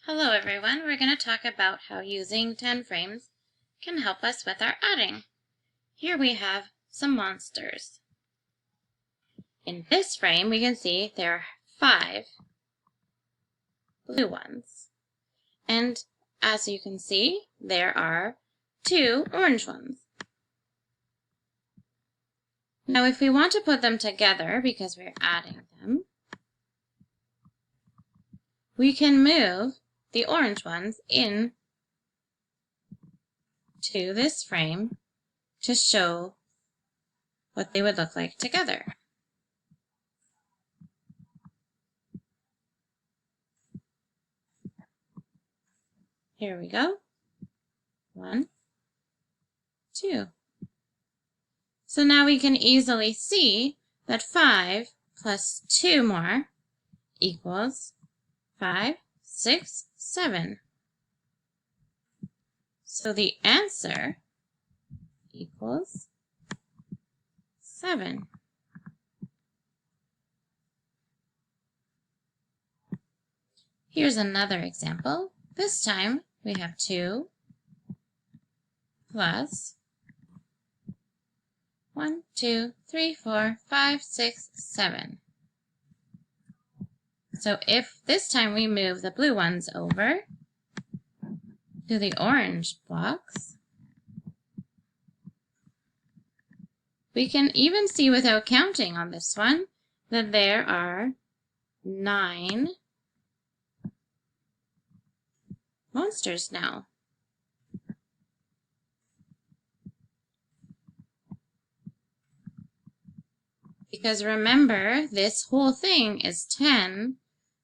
Hello everyone, we're going to talk about how using 10 frames can help us with our adding. Here we have some monsters. In this frame we can see there are 5 blue ones. And as you can see, there are 2 orange ones. Now if we want to put them together because we're adding them, we can move the orange ones in to this frame to show what they would look like together. Here we go. 1, 2. So now we can easily see that 5 plus 2 more equals 5, 6, 7. So the answer equals 7. Here's another example. This time we have 2 plus 1, 2, 3, 4, 5, 6, 7. So if this time we move the blue ones over to the orange blocks, we can even see without counting on this one that there are 9 monsters now. Because remember, this whole thing is 10,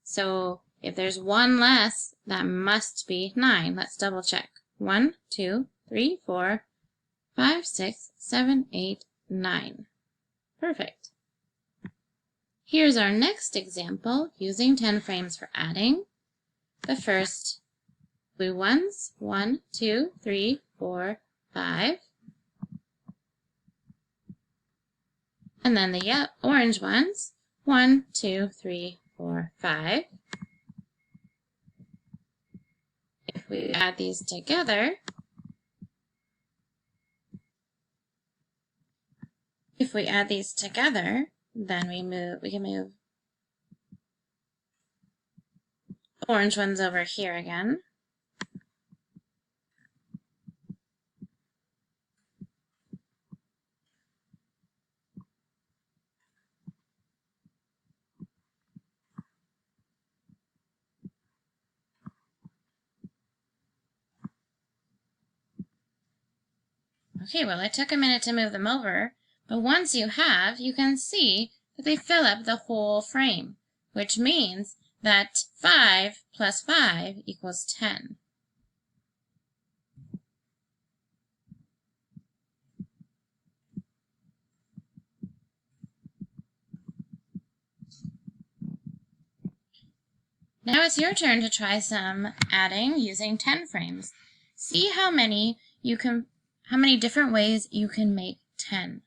so if there's one less, that must be 9. Let's double check. 1, 2, 3, 4, 5, 6, 7, 8, 9. Perfect. Here's our next example using 10 frames for adding. The first blue ones, 1, 2, 3, 4, 5. And then the orange ones, 1, 2, 3, 4, 5. If we add these together, then we can move the orange ones over here again. Okay, well, it took a minute to move them over, but once you have, you can see that they fill up the whole frame, which means that 5 plus 5 equals 10. Now it's your turn to try some adding using 10 frames. See how many different ways you can make 10.